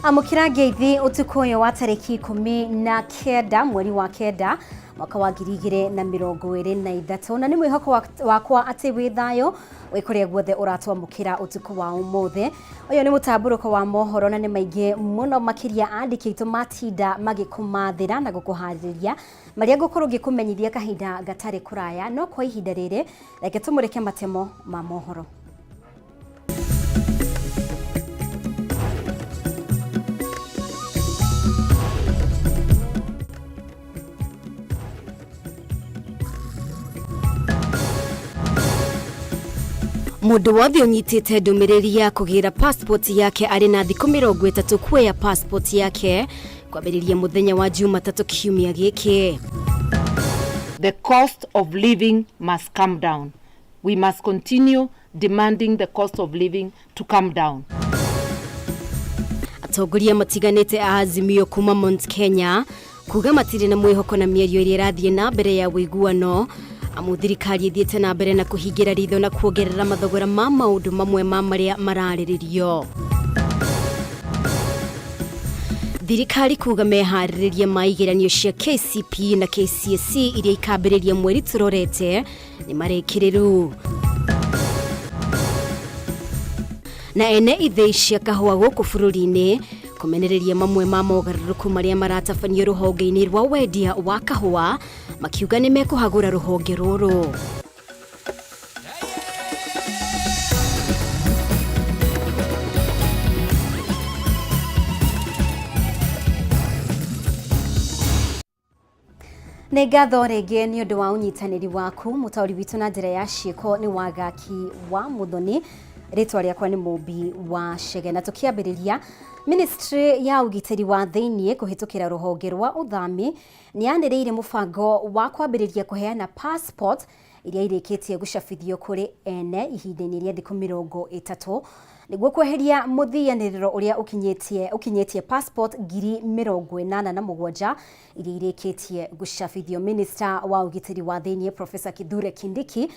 Amukira ngeithi utuku uyu wa tariki 19 mweri wa kenda mwaka wa 2023 na ni mwihoko wakwa ati wi thayo wikuria guothe uratwamukira utuku wa umuthi. Uyu ni Mutamburuko wa Mohoro na ni maingi muno makiria andiki itu matinda magikumathira na gukuhariria maria ngukuru ngikumenyithia kahinda gatari kuraya no kwa ihinda riri reke tumurike matemo ma mohoro. Mundu wothe unyitite ndumiriri ya kugira passport yake ari na thiku 30 kuoya passport yake kwambiriria muthenya wa Jumatatu kiumia giki. The cost of living must come down. We must continue demanding the cost of living to come down. Atongoria matiganite a Azimio kuma Mount Kenya kuga matiri na mwihoko na mĩario ĩrĩa ĩrathiĩ na mbere ya wĩiguano. Thirikari ithiĩte na mbere na kuhingira ritho na kuongerera mathogora ma maundu mamwe ma maria mararĩrĩrio. Thirikari kuga meharĩrĩria maigeranio cia KCPE na KCSE iria ikambĩrĩria mweri turorete ni marekĩrĩru. Na ene ithĩi cia kahũa gũkũ bũrũri-inĩ kumenereria mamwe ma mogarũrũku maria maratabanio rũhonge-inĩ rwa wendia wa kahũa makiuga ni mekuhagũra rũhonge rũrũ. Nĩ ngatho rĩngĩ nĩ ũndũ wa ũnyitanĩri waku mũtaũri witũ na njĩra ya ciĩko nĩ Wagaki wa Muthoni. Rĩtwa rĩakwa nĩ Mũmbi wa Chege na tukiambĩrĩria. Ministry ya ugitĩri wa thĩinĩ kũhĩtũkĩra rũhonge rwa ũthami nĩ yanĩrĩire mũbango wa kwambĩrĩria kũheana passport iria irĩkĩtie gũcabithio kũrĩ ene ihinda-inĩ rĩa thikũ 30 nĩguo kweheria mũthianĩrĩro ũrĩa ũkinyĩtie passport 87,000 iria irĩkĩtie gũcabithio. Minister wa ugitĩri wa thĩinĩ Professor Kithure Kindiki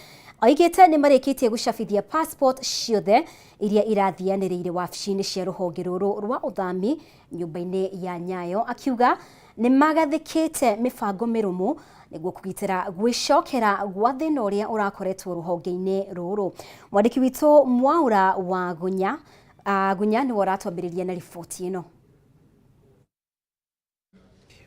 oigĩte nĩ marĩkĩtie gũcabithia passport ciothe iria irathianĩrĩire wabici-inĩ cia rũhonge rũrũ rwa ũthami nyũmba-inĩ ya Nyayo, akiuga nĩ magathĩkĩte mĩbango mĩrũmu nĩguo kũgitĩra gwĩcokera gwa thĩna ũrĩa ũrakoretwo rũhonge-inĩ rũrũ. Mwandĩki witũ Mwaura wa Gunya nĩ waratwambĩrĩria na riboti ĩno.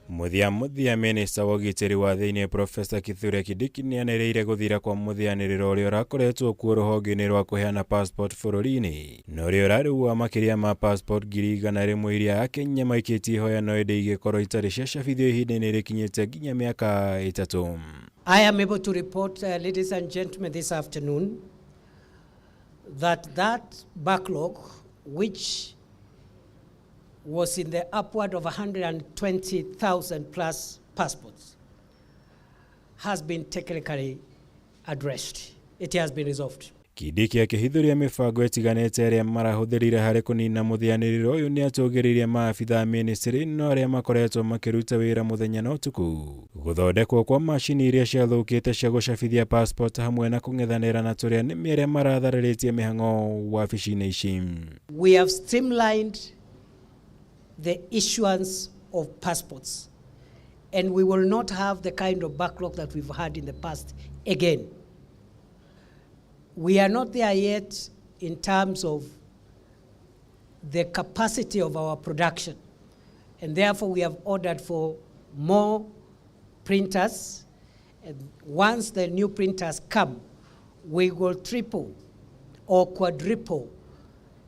Muthia Minister wa ugitĩri wa thĩinĩ Professor Kithure Kindiki nĩ anĩrĩire gũthira kwa mũthianĩrĩro ũrĩa ũrakoretwo kuo rũhonge-inĩ rwa kũheana passport bũrũri-inĩ na ũrĩa ũrarĩua makĩria ma passport 100,000 iria Akenya maikĩtie ihoya no ĩndĩ igĩkorwo itarĩ ciacabithio ihinda-inĩ rĩkinyĩte nginya mĩaka 3. I am able to report, ladies and gentlemen, this afternoon that backlog, which was in the upward of 120,000 plus passports, has been technically addressed. It has been resolved. Kindiki akĩhithũria mĩbango ĩtiganĩte ĩrĩa marahũthĩrire harĩ kũnina mũthianĩrĩro ũyũ nĩ atũgĩrĩire maabitha ministry no arĩa makoretwo makĩruta wĩra mũthenya na ũtukũ gũthondekwo kwa macini iria ciathũkĩte cia gũcabithia passport hamwe na kũng'ethanĩra na tũrĩa nĩmĩ arĩa maratharĩrĩtie mĩhang'o wabici-inĩ ici. We have streamlined the issuance of passports, and we will not have the kind of backlog that we've had in the past again. We are not there yet in terms of the capacity of our production, and therefore we have ordered for more printers, and once the new printers come, we will triple or quadruple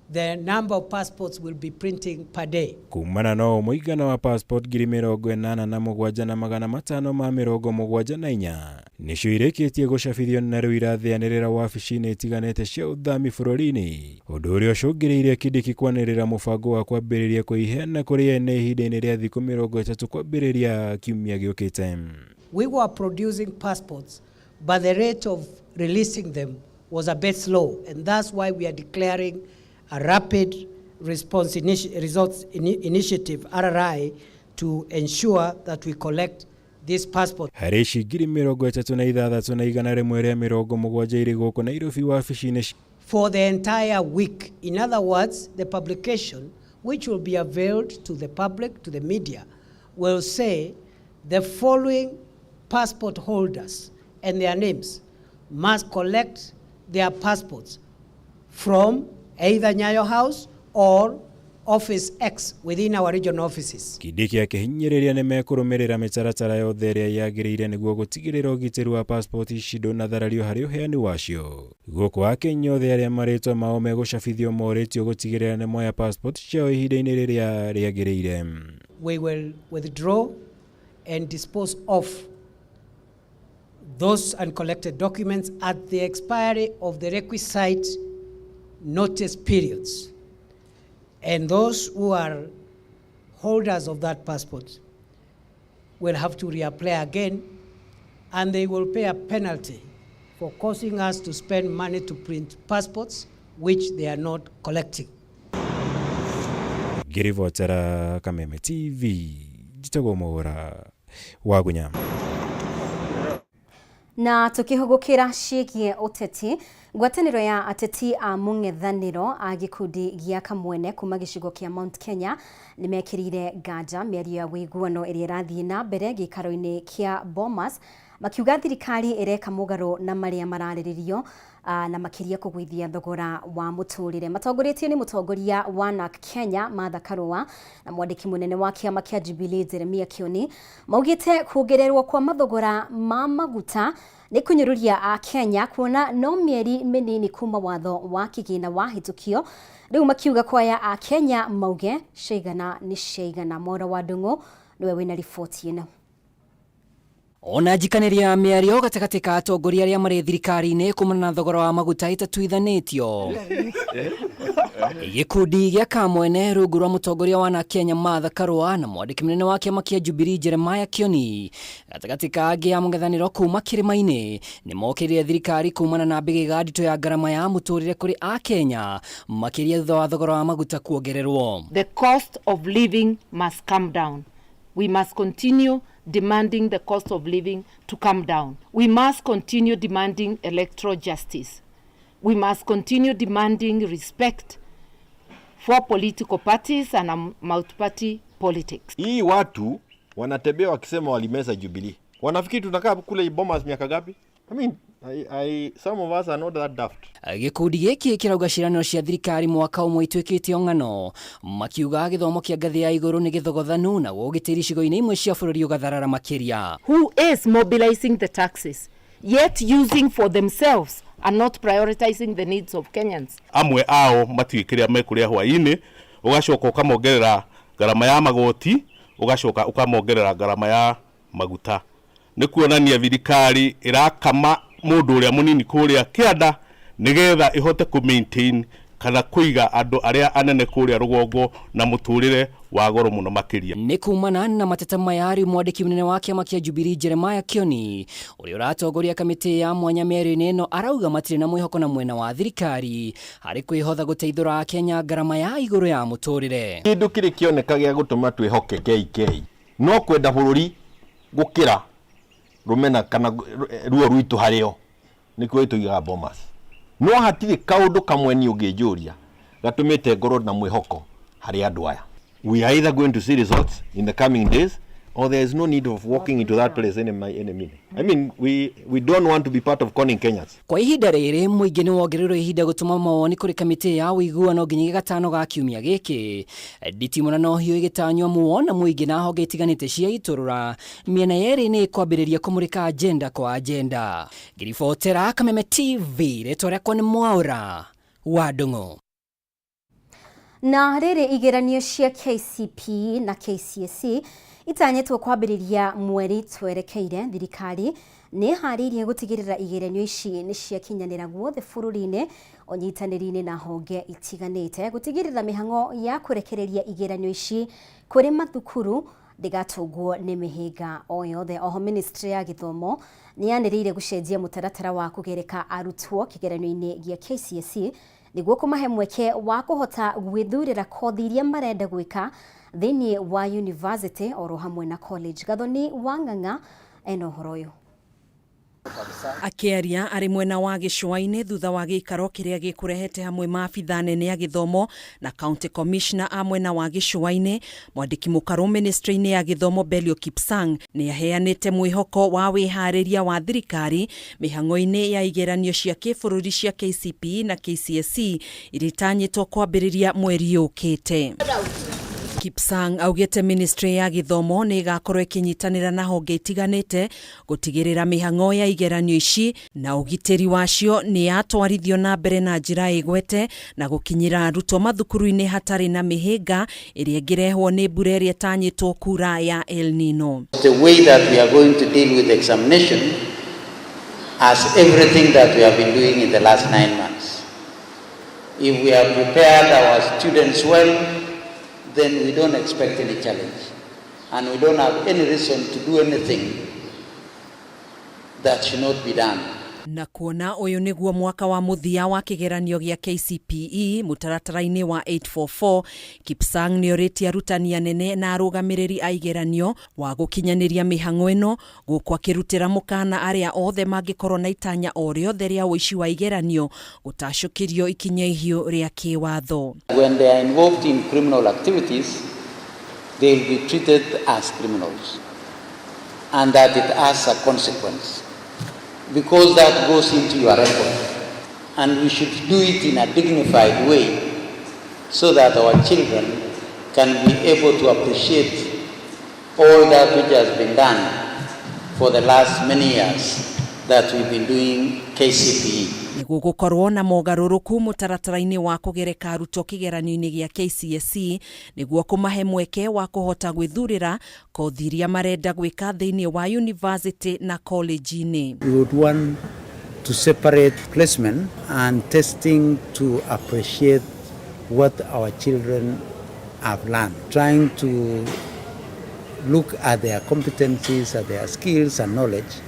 the number of passports will be printing per day. Kumana no mũigana wa passport 87,574 nĩcio irĩkĩtie gũcabithio na rĩu irathianĩrĩra wabici-inĩ itiganĩte cia ũthami bũrũri-inĩ, ũndũ ũrĩa ũcũngĩrĩirie Kindiki kwanĩrĩra mũbango wa kwambĩrĩria kũiheana kũrĩ ene ihinda-inĩ rĩa thikũ 30 kwambĩrĩria kiumia gĩũkĩte. We were producing passports, but the rate of releasing them was a bit slow, and that's why we are declaring a rapid response initiative, RRI, to ensure that we collect this passport. Harĩ ciringi 36,170 irĩ gũkũ Nairobi wabici-inĩ for the entire week. In other words, the publication which will be availed to the public, to the media, will say the following passport holders and their names must collect their passports from either Nyayo House or Office X within our regional offices. Kidiki akihinyiriria ni mekurumirira mitaratara yothe iria yagiriire niguo gutigirira ugitiri wa passport ici ndũnatharario harĩ uheani wacio. Guku Akenya othe aria maritwa mao megucabithio moritio gutigirira ni moya passport ciao ihinda-inĩ rĩrĩa rĩagĩrĩire. We will withdraw and dispose of those uncollected documents at the expiry of the requisite notice periods. And those who are holders of that passport will have to reapply again, and they will pay a penalty for causing us to spend money to print passports which they are not collecting. Girivotera Kameme TV, jitagwo Mohoro wagunya. Na tukihugukira ciĩgiĩ ũteti, ngwatanĩro ya ateti a mũng'ethanĩro a gĩkundi gĩa Kameme kuma gĩcigo kĩa Mount Kenya nĩ mekĩrire nganja mĩario ya wĩiguano ĩrĩa ĩrathiĩ na mbere gĩikaro-inĩ kĩa Bomas, makiuga thirikari ĩreka mũgarũ na marĩa mararĩrĩrio na makĩria kũgũithia thogora wa mũtũrĩre. Matongoretio nĩ mũtongoria wa NARC Kenya Martha Karũa na mwandĩki mũnene wa kĩama kĩa Jubilee Jeremia Kioni maugĩte kuongererwo kwa mathogora ma maguta nĩ kũnyũrũria a Kenya kuona no mĩeri mĩnini kuma watho wa kĩgĩna wahĩtũkio. Rĩu makiuga kwaya a Kenya mauge ciigana nĩ ciigana. Mohoro wa Ndung'u nĩwe wĩna riboti ĩno. Ona njikaniria mĩario gatagatĩ ka atongoria arĩa marĩ thirikari-inĩ kumana na thogora wa maguta itatuithanĩtio. Gĩkundi gĩa Kameme rungu rwa mũtongoria wa NARC Kenya Martha Karũa na mwandĩki mũnene wa kĩama kĩa Jubilee Jeremia Kioni gatagatĩ ka angĩ a mũng'ethanĩro kuma kĩrĩma-inĩ nĩ mokĩrire thirikari kumana na mbĩgĩga nditũ ya ngarama ya mũtũrĩre kũrĩ a Kenya makĩria thutha wa thogora wa maguta kuongererwo. The cost of living must come down. We must continue demanding the cost of living to come down. We must continue demanding electoral justice. We must continue demanding respect for political parties and multi-party politics. Hii watu wanatembea wakisema walimeza Jubilee. Wanafikiri tunakaa kule Bomas miaka gapi? I mean, some of us are not that daft. Gĩkundi gĩkĩ kĩrauga ciĩranĩro cia thirikari mwaka ũmwe ituĩkĩte ng'ano, makiuga gĩthomo kĩa ngathĩ ya igũrũ nĩ gĩthogothanu na ũgitĩri icigo-inĩ imwe cia bũrũri ũgatharara makĩria. Who is mobilizing the taxes yet using for themselves and not prioritizing the needs of Kenyans? Amwe ao matiĩkĩrĩa mekũrĩa hwaĩ-inĩ, ũgacoka ũkamongerera ngarama ya magoti, ũgacoka ũkamongerera ngarama ya maguta. Nĩ kuonania thirikari ĩrakama mũndũ ũrĩa mũnini kũrĩa kĩanda nĩgetha ĩhote ku-maintain kana kũiga andũ arĩa anene kũrĩa rũgongo na mũtũrĩre wa goro mũno makĩria. Nĩ kumana na mateta maya rĩu mwandĩki mũnene wa kĩama kĩa Jubilee Jeremia Kioni ũrĩa ũratongoria kamĩtĩ ya mwanya mĩario-inĩ ĩno arauga matirĩ na mwĩhoko na mwena wa thirikari harĩ kwĩhotha gũteithũra a Kenya ngarama ya igũrũ ya mũtũrĩre. Kĩndũ kĩrĩ kĩoneka gĩa gũtũma twĩhoke KK no kwenda bũrũri gũkĩra rumena kana ruo rwitũ harĩo nĩkuo ĩtũigaga Bomas. No hatirĩ kaũndũ kamwe ni ũngĩnjũria gatũmĩte ngoro na mwĩhoko harĩ andũ aya. We are either going to see results in the coming days or there is no need of walking into that place any minute. I mean, we don't want to be part of conning Kenyans. Kwa ihinda rĩrĩ mũingĩ nĩ wongereirwo ihinda gũtũma mawoni kũrĩ kamĩtĩ ya ũiguano nginya gatano ga kiumia gĩkĩ. Nditimũrano hiyo igĩtanywo muona mũingĩ na honge itiganĩte cia itũrũra mĩena yerĩ nĩ kwambĩrĩria kũmũrĩka agenda kwa agenda. Ngiribotera Kameme TV rĩtwa rĩakwa nĩ Mohoro wa Ndung'u. Na rĩrĩ igeranio cia KCPE na KCSE itanyĩtwo kwambĩrĩria mweri twerekeire, thirikari nĩ harĩirie gũtigĩrĩra igeranio ici nĩ ciakinyanĩra guothe bũrũri-inĩ ũnyitanĩri-inĩ na honge itiganĩte gũtigĩrĩra mĩhang'o ya kũrekereria igeranio ici kũrĩ mathukuru ndĩgatũngwo nĩ mĩhĩnga o yothe. Oho Ministry ya Gĩthomo nĩ yanĩrĩire gũcenjia mũtaratara wa kũgereka arutwo kĩgeranio-inĩ gĩa KCSE nĩguo kũmahe mweke wa kũhota gwĩthurĩra kothi iria marenda gwĩka thĩinĩ wa university oro hamwe na college. Gathoni wa Ng'ang'a ena ũhoro ũyũ. Akiaria ari mwena wa gicua-ini thutha wa giikaro kiria gikurehete hamwe maabitha nene ya githomo na county commissioner a mwena wa gicua-ini, mwandiki mukaru ministry-ini ya githomo Belio Kipsang ni aheanite mwihoko wa wihariria wa thirikari mihang'o-ini ya igeranio cia kibururi cia KCPE na KCSE iritanyitwo kwambiriria mweri ukite. Kipsang augite ministry ya githomo ni igakorwo ikinyitanira na honge itiganite gutigirira mihang'o ya igeranio ici na ugitiri wacio ni atwarithio na mbere na njira igwete na gukinyira arutwo mathukuru-ini hatari na mihinga iria ngirehwo ni mbura iria itanyitwo kura ya El Nino. The way that we are going to deal with the examination as everything that we have been doing in the last 9 months. If we have prepared our students well, then we don't expect any challenge. And we don't have any reason to do anything that should not be done. Na kuona uyu niguo mwaka wa muthia wa kigeranio gia KCPE mutaratara-ini wa 844, Kipsang ni oritie arutani anene na arugamiriri a igeranio wa gukinyaniria mihang'o ino gukwa kirutira mukana aria othe mangikorwo na itanya o riothe ria uici wa igeranio gutacukirio ikinya ihio ria kiwatho. When they are involved in criminal activities, they will be treated as criminals, and that it has a consequence, because that goes into your record, and we should do it in a dignified way so that our children can be able to appreciate all that which has been done for the last many years that we've been doing KCPE. Niguo gukorwo na mogaruruku mutaratara-ini wa kugereka arutwo kigeranio-ini gia KCSE niguo kumahe mweke wa kuhota gwithurira kothi iria marenda gwika thiini wa university na college-ini. We would want to separate placement and testing to appreciate what our children have learned, trying to look at their competencies, at their skills and knowledge,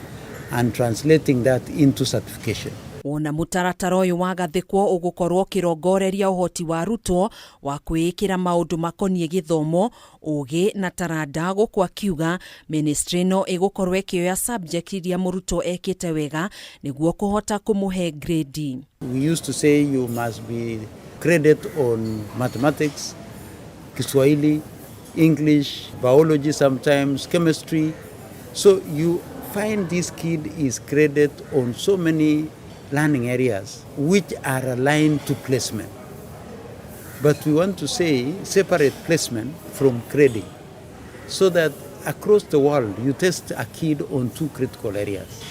and translating that into certification. Ona mutaratara uyu wagathikwo ugukorwo kirongoreria uhoti wa arutwo wa kwikira maundu makonie githomo ugi na taranda gukwa kiuga ministry no igukorwo ikioya subject iria murutwo ekite wega niguo kuhota kumuhe grade. We used to say you must be graded on mathematics, Kiswahili, English, biology, sometimes chemistry. So you find this kid is graded on so many learning areas which are aligned to placement. But we want to say separate placement from grading so that across the world you test a kid on 2 critical areas,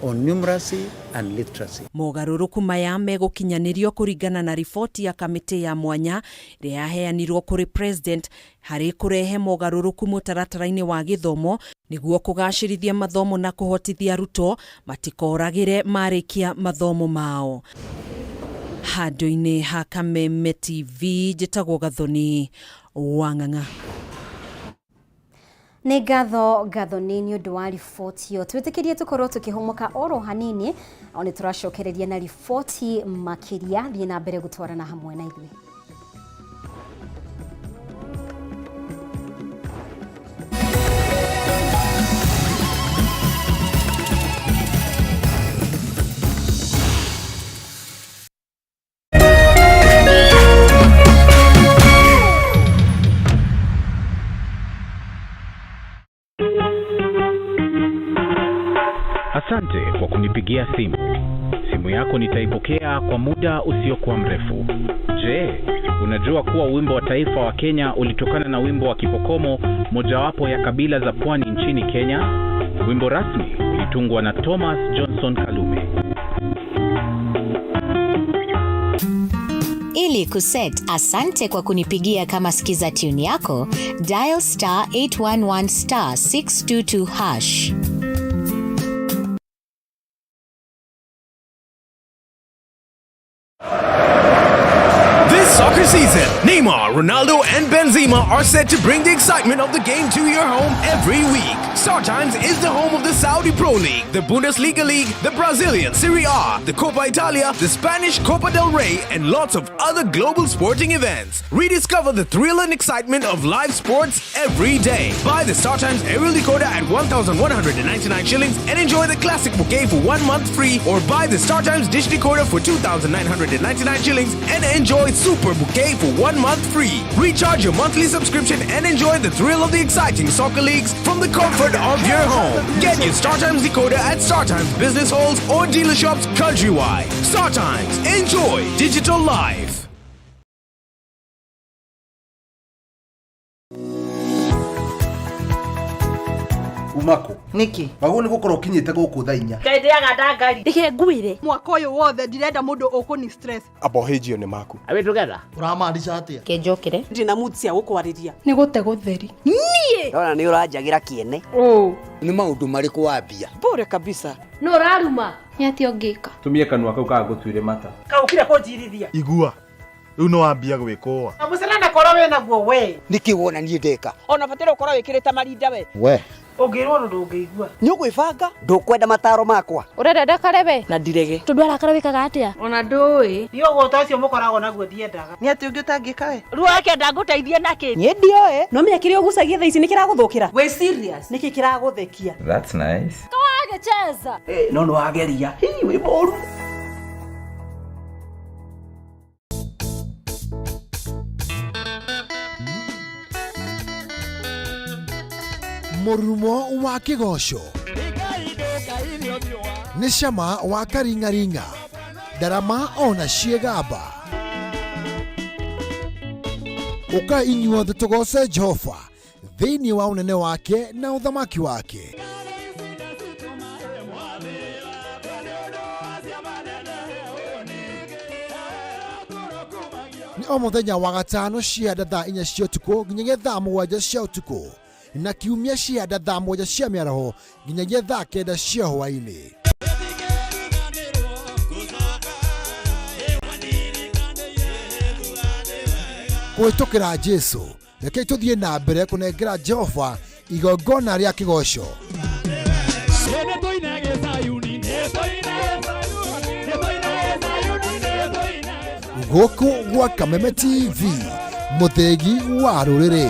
on numeracy and literacy. Mogaruruku maya megukinyanirio kuringana na ripoti ya kamiti ya mwanya iria yaheanirwo kuri president hari kurehe mogaruruku mutaratara-ini wa githomo niguo kugacirithia mathomo na kuhotithia arutwo matikoragire marikia mathomo mao. Handu-ini ha Kameme TV njitagwo Gathoni Wang'ang'a. Nĩ ngatho nĩ ũndũ wa riboti ĩyo. Twĩtĩkĩrie tũkorwo tũkĩhũmũka oro hanini, o nĩ tũracokereria na riboti makĩria, thiĩ na mbere gũtwarana hamwe na ithuĩ. Asante kwa kunipigia simu. Simu yako nitaipokea kwa muda usiokuwa mrefu. Je, unajua kuwa wimbo wa taifa wa Kenya ulitokana na wimbo wa Kipokomo, mojawapo ya kabila za pwani nchini Kenya? Wimbo rasmi ulitungwa na Thomas Johnson Kalume. Ili kuset asante kwa kunipigia kama skiza tune yako, dial *811 *622 hash. This soccer season. Neymar, Ronaldo, and Benzema are set to bring the excitement of the game to your home every week. StarTimes is the home of the Saudi Pro League, the Bundesliga League, the Brazilian Serie A, the Copa Italia, the Spanish Copa del Rey, and lots of other global sporting events. Rediscover the thrill and excitement of live sports every day. Buy the StarTimes aerial decoder at 1,199 shillings and enjoy the classic bouquet for 1 month free, or buy the StarTimes dish decoder for 2,999 shillings and enjoy Super Bouquet for 1 month free. Recharge your monthly subscription and enjoy the thrill of the exciting soccer leagues from the comfort of your home. Get your StarTimes decoder at StarTimes business halls or dealer shops countrywide. StarTimes. Enjoy digital life. Umako niki magu ni gukora ukinyite guku thainya kaendeaga ndangari ndike nguire mwaka uyu wothe ndirenda mundu ukuni stress abohejio ni maku awe together uramaanisha atia kenjokire ndina mutsia gukwariria ni gute gutheri nie ndona ni uranjagira kiene ni maundu mariku wambia bore kabisa no raruma ni ati ongika tumie kanua kau ka gutwire mata kaukira kunjirithia igua riu no wambia gwikoa na muselana koro we naguo we niki wona nie ndeka ona fatira ukoro wikirita marinda we ongirwo ndungigua ni ugwibanga ndukwenda mataro makwa urenda ndakarebe na ndirege tundwara karawikaga atia ona ndui ni ugota ucio mukorago naguo thiendaga ni ati ungi utangika we ruo yake ndanguteithie naki ni ndioe no menya kiri ugucagia thaa ici nikiraguthukira we serious niki kiraguthekia That's nice. kawage cheza no no ageria hi we moru Murumo wa kigoco nĩ cama wa karingaringa ndarama ona ciegamba ũka inyuothe tũgoce Jehova thĩinĩ wa ũnene wake na ũthamaki wake. Nĩ o mũthenya wa gatano cianda thaa 4 cia ũtukũ nginyagia thaa 7 cia ũtukũ na kiumia cianda thaa 1 cia mĩaraho nginyagia thaa 9 cia hwaĩ-inĩ. Kũhĩtũkĩra Jesũ reke tũthiĩ na mbere kũnengera Jehova igongona rĩa kĩgoco. Gũkũ gwa Kameme TV mũthĩgi wa rũrĩrĩ.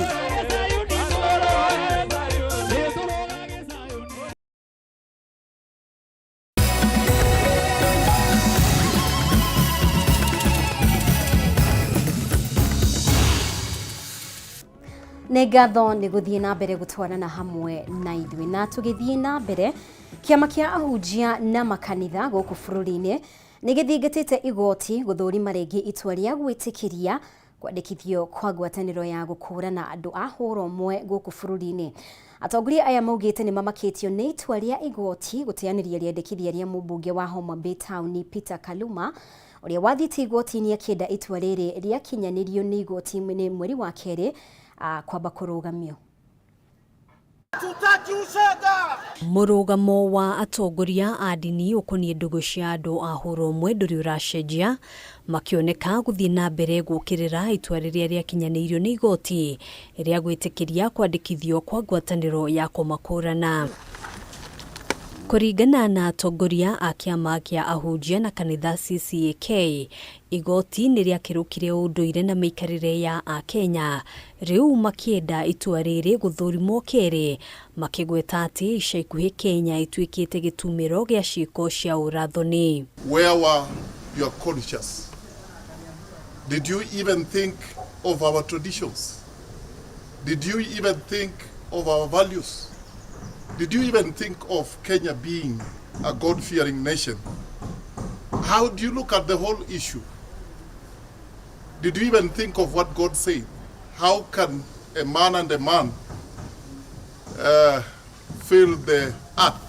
Nĩ ngatho nĩ gũthiĩ na mbere gũtwarana hamwe na ithuĩ na tũgĩthiĩ na mbere kĩama kĩa ahunjia na makanitha gũkũ bũrũri-inĩ nĩ gĩthingatĩte igoti gũthũrima rĩngĩ itua rĩa gwĩtĩkĩria kwandĩkithio kwa ngwatanĩro ya gũkũũrana andũ a hũra ũmwe gũkũ bũrũri-inĩ. Atongoria aya maugĩte nĩ mamakĩtio nĩ itua rĩa igoti gũteanĩria rĩendekithia rĩa mũmbunge wa Homa Bay Town Peter Kaluma ũrĩa wathiĩte igoti-inĩ akĩenda itua rĩrĩ rĩakinyanĩrio nĩ igoti mweri wa kerĩ kwamba kũrũgamio. Mũrũgamo wa atongoria a ndini ũkoniĩ ndũgũ cia andũ a hũra ũmwe ndũrĩ ũracenjia makĩoneka gũthiĩ na mbere gũkĩrĩra itua rĩrĩa rĩakinyanĩirio nĩ igoti rĩa gwĩtĩkĩria kwandĩkithio kwa ngwatanĩro ya kũmakũũrana. Kũringana na atongoria a kĩama kĩa ahunjia na kanitha CCAK, igoti nĩ rĩakĩrũkire ũndũire na mĩikarĩre ya Akenya. Rĩu makĩenda itua rĩrĩ gũthũrimwo kerĩ, makĩgweta atĩ ica ikuhĩ Kenya ituĩkĩte gĩtumĩro gĩa ciĩko cia ũrathoni. Where were your conscience? Did you even think of our traditions? Did you even think of our values? Did you even think of Kenya being a God-fearing nation? How do you look at the whole issue? Did you even think of what God said? How can a man and a man fill the earth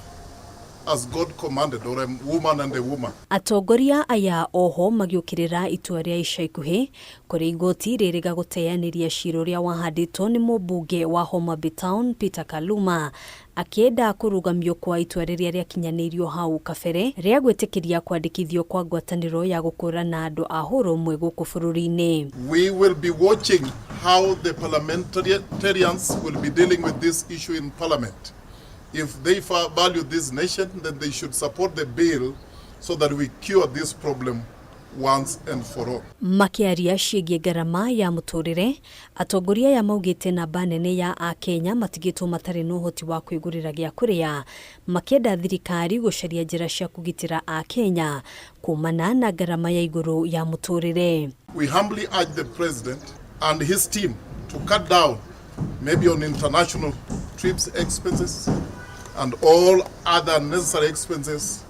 as God commanded, or a woman and a woman? Atongoria aya oho magiũkĩrĩra itua rĩa ica ikuhĩ kũrĩa igoti rĩrĩga gũteanĩria cira ũrĩa wahandĩtwo nĩ mũmbunge wa Homa Bay Town Peter Kaluma akienda kurugamio kwa itua riria riakinyaneirio hau kabere ria gwitikiria kwandikithio kwa ngwataniro ya gukurana andu a huru mwe guku bururi-ini. We will be watching how the parliamentarians will be dealing with this issue in parliament. If they value this nation, then they should support the bill so that we cure this problem once and for all. Makiaria ciĩgiĩ ngarama ya mũtũrĩre, atongoria ya maugĩte namba nene ya Akenya matigĩtwo matarĩ na ũhoti wa kwĩgũrĩra gĩa kũrĩa, makĩenda thirikari gũcaria njĩra cia kũgitĩra Akenya kumana na ngarama ya igũrũ ya mũtũrĩre. We humbly urge the president and his team to cut down maybe on international trips expenses and all other necessary expenses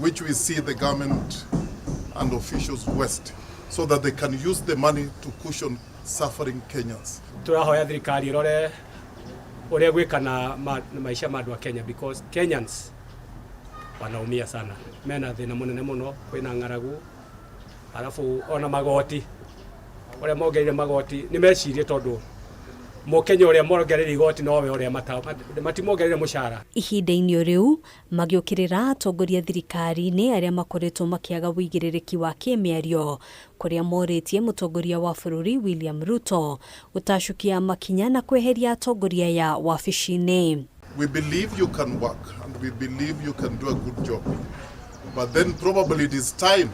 which we see the government and officials waste, so that they can use the money to cushion suffering Kenyans. Turahoya thirikari irore uria gwikana maisha ma andu a Kenya, because Kenyans wanaumia sana, mena thina munene muno, kwina ng'aragu, alafu ona magoti uria mongereire magoti ni mecirie tondu Mukenya uria mongereire igoti nowe uria matimongereire mushara. Ihinda-inĩ riu magiukirira atongoria thirikari-ini aria makoretwo makiaga wĩigĩrĩrĩki wa kĩmĩario kuria morĩtie mũtongoria wa bũrũri William Ruto gũtacukia makinya na kweheria atongoria ya wabici-ini. We believe you can work and we believe you can do a good job, but then probably it is time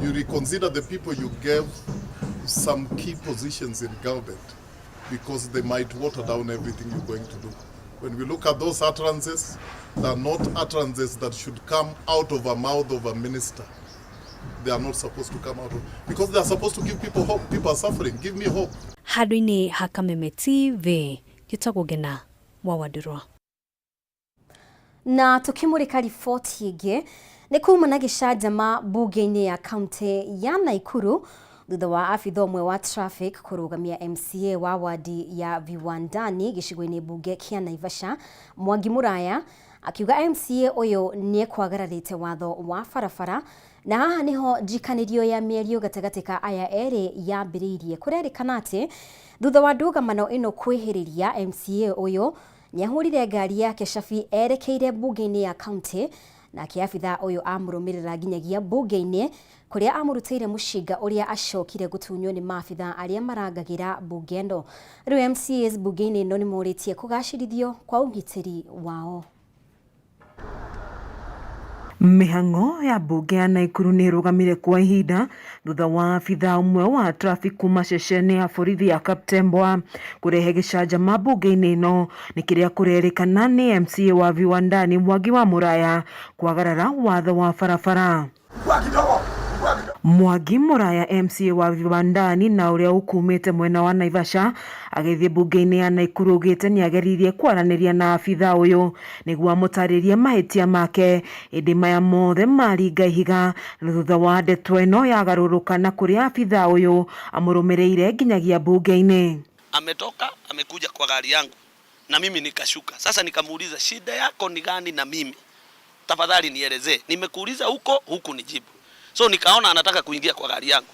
you reconsider the people you gave some key positions in government, because they might water down everything you're going to do. When we look at those utterances, they are not utterances that should come out of a mouth of a minister. They are not supposed to come out of, because they are supposed to give people hope. People are suffering. Give me hope. Handũ-inĩ ha Kameme TV, gĩtagwo Ngina wa Wadurwa. Na tukimurika riboti ĩngĩ nĩ kuma na gĩcanjama bunge-inĩ ya kaunti ya Naikuru thutha wa afitha ũmwe wa traffic kũrũgamia MCA wa wadi ya Viwandani gĩcigo-inĩ bunge kĩa Naivasha Mwangi Muraya akiuga MCA ũyũ nĩ kwagararĩte watho wa barabara, na haha niho njikanĩrio ya mĩario gatagatĩ ka aya erĩ yambĩrĩirie. Kũrerĩkana atĩ thutha wa ndũgamano ĩno kwĩhĩrĩria, MCA ũyũ nĩahũrire ngari yake cabi erekeire bunge-inĩ ya kaunti, na kiafitha ũyũ amũrũmĩrĩra nginyagia bunge-inĩ kuria amũrutĩire mũcinga ũrĩa acokire gũtunywo nĩ maabitha arĩa marangagĩra bunge ĩno. Rĩu MCAs bunge-inĩ ĩno nĩmorĩtie kũgacĩrithio kwa ũgitĩri wao. Mĩhang'o ya bunge ya Naikuru nĩ ĩrũgamire kwa ihinda thutha wa afitha ũmwe wa traffic kuma ceceni ya borithi ya Kaptembwa kũrehe gĩcanjama bunge-inĩ ĩno, nĩ kĩrĩa kũrerĩkana nĩ MCA wa Viwandani Mwangi wa Muraya kwagarara watho wa barabara. Mwangi Muraya MCA wa Viwandani na ũrĩa ũkumĩte mwena wa Naivasha agĩthiĩ bunge-inĩ ya Naikuru ugĩte nĩageririe kwaranĩria na afitha ũyũ nĩguo amũtarĩrie mahĩtia make, ĩndĩ maya mothe maringa ihiga na thutha wa ndeto ĩno yagarũrũka na kũrĩa afitha ũyũ amũrũmĩrĩire nginyagia bunge-inĩ. Ametoka amekuja kwa gari yangu na mimi nikashuka. Sasa nikamuuliza shida yako ni gani na mimi? Tafadhali nielezee. Nimekuuliza huku nijibu. So nikaona anataka kuingia kwa gari yangu.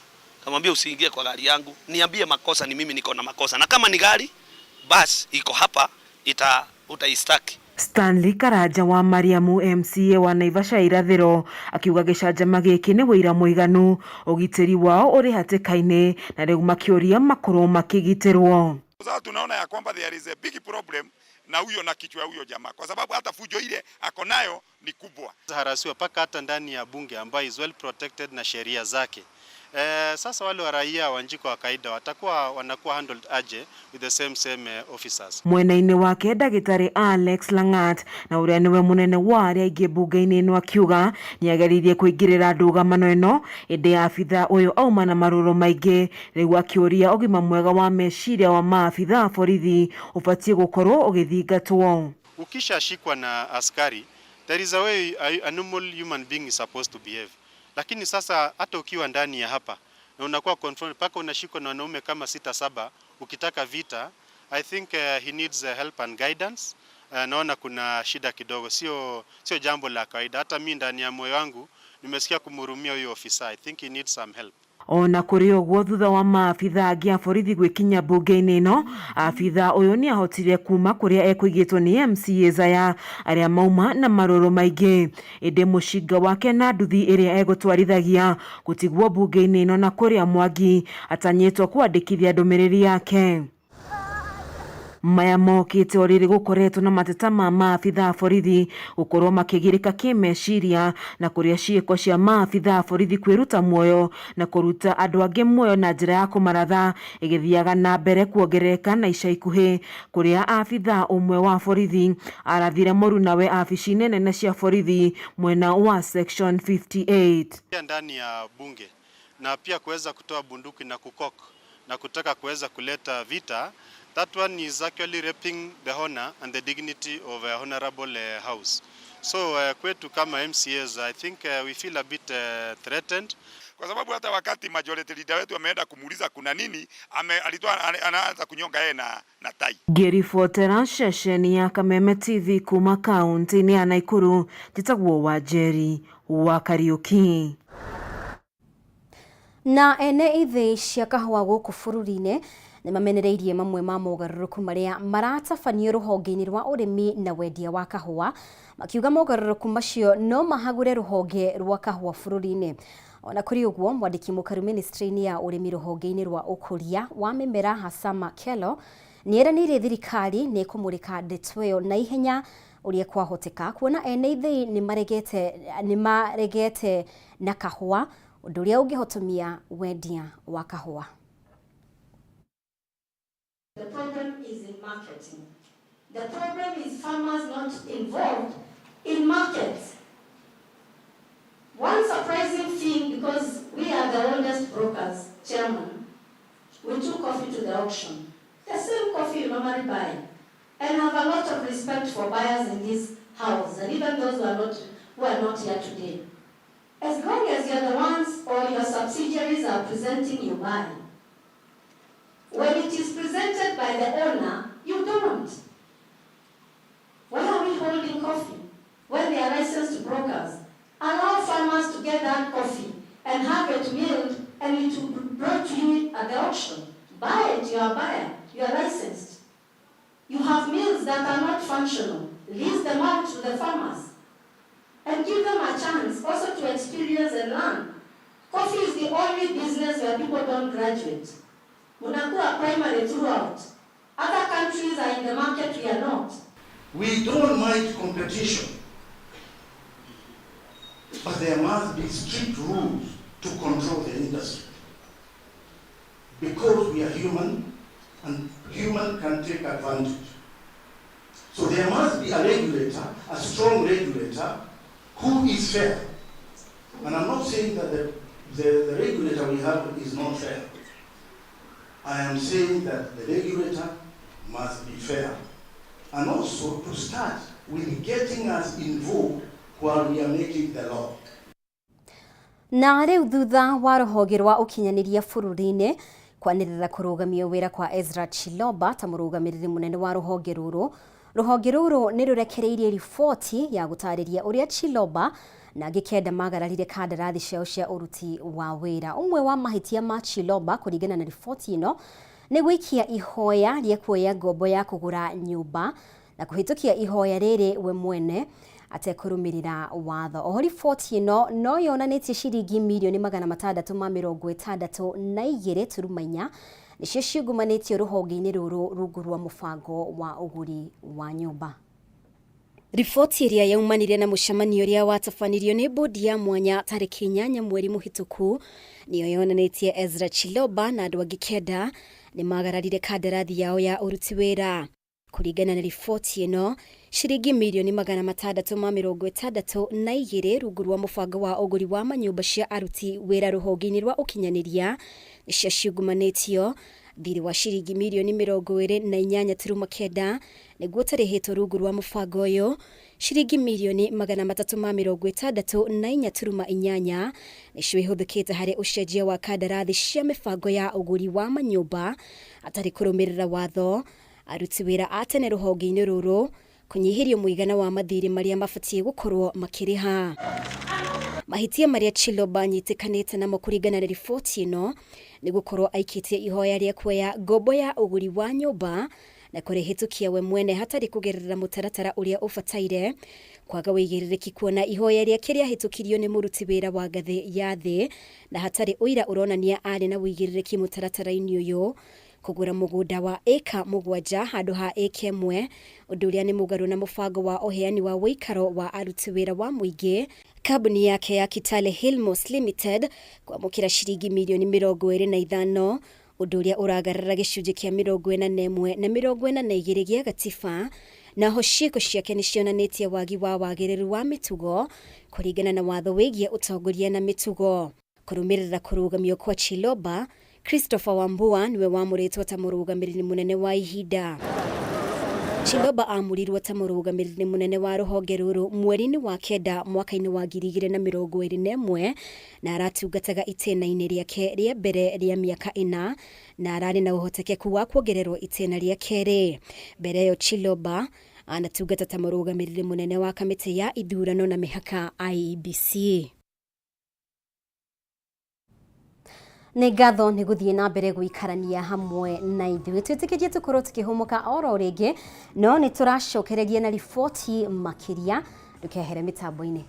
Kamwambia usiingie kwa gari yangu. Niambie makosa ni mimi niko na makosa. Na kama ni gari, basi iko hapa utaistaki. Stanley Karaja wa Mariamu MCA wa Naivasha irathĩro akiuga gĩcanjama gĩkĩ nĩ wĩra mũiganu, ũgitĩri wao ũrĩ hatĩka-inĩ na rĩu makĩũria makorwo makĩgitĩrwo. Sasa tunaona ya kwamba there is a big problem na huyo na kichwa huyo jamaa, kwa sababu hata fujo ile ako nayo ni kubwa. Harasiwa paka hata ndani ya bunge ambayo is well protected na sheria zake. Sasa wale wa raia wa njiko wa kaida wanakuwa handled aje with the same officers. Mwena-inĩ wake ndagĩtarĩ Alex Langat na ũrĩa nĩwe mũnene wa arĩa aingĩ bunge-inĩ ĩno akiuga nĩageririe kũingĩrĩra ndũgamano ĩno, ĩndĩ afitha ũyũ auma na marũrũ maingĩ, rĩu akĩũria ũgima mwega wa meciria wa maabitha a borithi ũbatiĩ gũkorwo ũgĩthingatwo. Ukishashikwa na askari, there is a way a normal human being is supposed to behave. Lakini sasa hata ukiwa ndani ya hapa na unakuwa confront paka unashikwa na wanaume kama 6-7 ukitaka vita, I think he needs help and guidance. Naona kuna shida kidogo, sio jambo la kawaida. Hata mimi ndani ya moyo wangu nimesikia kumhurumia huyo ofisa. I think he needs some help. Ona kuri ogwo thutha wa maabitha angi a borithi gwikinya mbunge-ini ino, abitha uyu ni ahotire kuma kuria ekuigitwo ni MCAs aya aria mauma na maroro maingi. Indi mushinga wake na nduthi iria egutwarithagia gutigwo mbunge-ini ino na kuria Mwangi atanyitwo kwandikithia ndumiriri yake. Maya mokite oriri gukoretwo na mateta ma maabitha a borithi gukorwo makigirika kimeciria na kuria ciiko cia maabitha a borithi kwiruta muoyo na kuruta andu angi muoyo na njira ya kumaratha igithiaga na mbere kuongerereka na ica ikuhi kuria abitha umwe wa borithi arathire moru nawe abici nene cia borithi mwena wa section 58 ndani ya bunge na pia kuweza kutoa bunduki na kukok na kutaka kuweza kuleta vita. That one is actually raping the honor and the dignity of a honorable house. So kwetu kama MCAs, I think we feel a bit threatened. Kwa sababu hata wakati majority leader wetu ameenda kumuuliza kuna nini, anaanza kunyonga yeye na tai. Ngiribotera ceceni ya Kameme TV kuma kaunti-ini ya Nakuru, njitagwo Wanjeri wa Kariuki. Na ene ithĩ cia kahũa gũkũ bũrũri-inĩ nĩ mamenereirie mamwe ma mogarũrũku marĩa maratabanio rũhonge-inĩ rwa ũrĩmi na wendia wa kahũa, makiuga mogarũrũku macio no mahagũre rũhonge rwa kahũa bũrũri-inĩ. Ona kũrĩ ũguo, mwandĩki mũkaru ministry-inĩ ya ũrĩmi rũhonge-inĩ rwa ũkũria wa mĩmera Hasama Kelo nĩ eranĩire thirikari nĩ kũmũrĩka ndeto ĩyo na ihenya ũrĩa kwahoteka, kuona ene ithĩ nĩ maregete na kahũa ũndũ ũrĩa ũngĩhotomia wendia wa kahũa. The problem is in marketing. The problem is farmers not involved in markets. One surprising thing, because we are the oldest brokers, chairman, we took coffee to the auction. The same coffee you normally buy. And have a lot of respect for buyers in this house, and even those who are not here today. As long as you're the ones or your subsidiaries are presenting, you buy. When it is presented by the owner, you don't. Why are we holding coffee when they are licensed brokers? Allow farmers to get that coffee and have it milled and it will be brought to you at the auction. Buy it, you are a buyer, you are licensed. You have mills that are not functional. Lease them out to the farmers and give them a chance also to experience and learn. Coffee is the only business where people don't graduate. Munakuwa primary throughout. Other countries are in the market, we are not. We don't mind competition, but there must be strict rules to control the industry. Because we are human, and human can take advantage. So there must be a regulator, a strong regulator, who is fair. And I'm not saying that the regulator we have is not fair. I am saying that the regulator must be fair. And also to start with getting us involved while we are making the law. Na rĩu thutha wa rũhonge rwa ũkinyanĩria bũrũri-inĩ kwanĩrĩra kũrũgamia wĩra kwa Ezra Chiloba ta mũrũgamĩrĩri mũnene wa rũhonge rũrũ nĩ rũrekereirie riboti ya gũtarĩria ũrĩa Chiloba na angĩ kenda magararire kandarathi ciao cia ũruti wa wĩra. Ũmwe wa mahĩtia ma Chiloba kũringana na riboti ĩno nĩ gũikia ihoya rĩa kuoya ngombo ya kũgũra nyũmba na kũhĩtũkia ihoya rĩrĩ we mwene atekũrũmĩrĩra watho. Oho riboti ĩno no yonanĩtie ciringi mirioni 662 turuma inya nĩcio ciungumanĩtio rũhonge-inĩ rũrũ rungu rwa mũbango wa ũgũri wa nyũmba. Riboti ĩrĩa yaumanire na mũcemanio ũrĩa watabanirio nĩ bodi ya mwanya tarĩki 8 mweri mũhĩtũku nĩyo yonanĩtie Ezra Chiloba na andũ angĩ kenda nĩ magararire kandarathi yao ya ũruti wĩra. Kũringana na riboti ĩno, ciringi mirioni 662 rungu rwa mũbango wa ũgũri wa manyũmba cia aruti wĩra rũhonge-inĩ rwa ũkinyanĩria nĩcio ciungumanĩtio thirĩ wa ciringi mirioni 28.9 nĩguo ũtarĩhĩtwo rungu rwa mũbango ũyũ. Ciringi mirioni 364.8 nĩcio ihũthĩkĩte harĩ ũcenjia wa kandarathi cia mĩbango ya ũgũri wa manyũmba atarĩ kũrũmĩrĩra watho. Aruti wĩra a tene rũhonge-inĩ rũrũ kũnyihĩrio mũigana wa mathirĩ marĩa mabatiĩ gũkorwo makĩrĩha. Mahitia maria Chiloba nyitikanite namo kurigana na riboti ino ni gukorwo aikitie ihoya ria kuoya ngombo ya uguri wa nyumba na kurihitukia we mwene hatari kugerera mutaratara uria ufataire kwaga wigiriki kuona ihoya ria kiria hitukirio ni muruti wira wa ngathi ya thi na hatari uira uronania ari na wigiriki mutaratara-ini uyu kugura mugunda wa eka 7 handu ha eka 1 undu uria ni mugaru na mubango wa oheani wa wikaro wa aruti wira wa muingi. Kambuni yake ya Kitale Hillmos Limited kwamukira shiringi milioni 25 undu uria uragarara gicunji kia 41 na 42 gia gatiba. Naho ciiko ciake nicionanitie wagi wa wagiriru wa mitugo kuringana na watho wigie utongoria na mitugo. Kurumirira kurugamio kwa Chiloba, Christopher Wambua niwe wamuritwo ta murugamiriri munene wa ihinda. Chiloba amurirwo ta murugamiriri munene wa ruhonge ruru mweri-ini wa kenda mwaka-ini wa 2021 na aratungataga itena-ini riake ria mbere ria miaka 4 na arari na uhotekeku wa kuongererwo itena ria keri. Mbere yo Chiloba anatungata ta murugamiriri munene wa kamiti ya ithurano na mihaka IEBC. Nĩ ngatho nĩ gũthiĩ na mbere gũikarania hamwe na ithuĩ twĩtĩkĩrie tũkorwo tũkĩhũmũka oro rĩngĩ no nĩ tũracokereria na riboti makĩria ndũkehere mĩtambo-inĩ.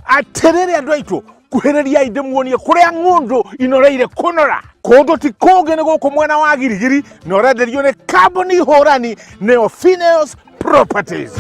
Aterere andu aitu kuhereria inde muonie kuria ngundu inoreire kunora kundu ti kungi ni guku mwena wa Girigiri na urenderio ni kambuni hurani neo Phineas Properties.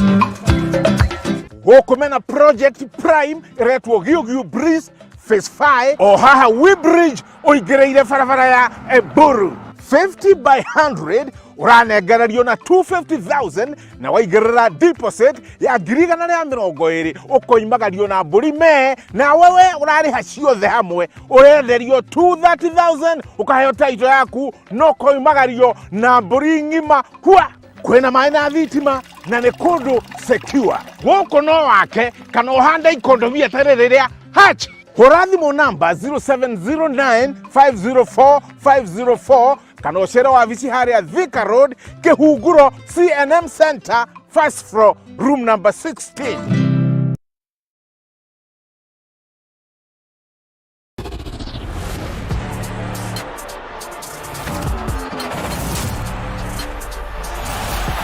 Guku mena project prime iretwo Giugiu Breeze phase 5 o haha Webridge uigereire barabara ya Eburu 50 by 100 uranengererio na 250,000 na waigerera deposit ya 120 ukoimagario na mburi me na wewe urariha ciothe hamwe urenderio 230,000 ukaheo title yaku no koimagario na mburi ngima kwa kwena mai na thitima na ni kundu secure guku no wake kana uhanda ikondo via tareriria hatch hura thimu namba 0709504504 kana ucere wabici haria Thika Road Kihunguro CNM Center first floor room number 16.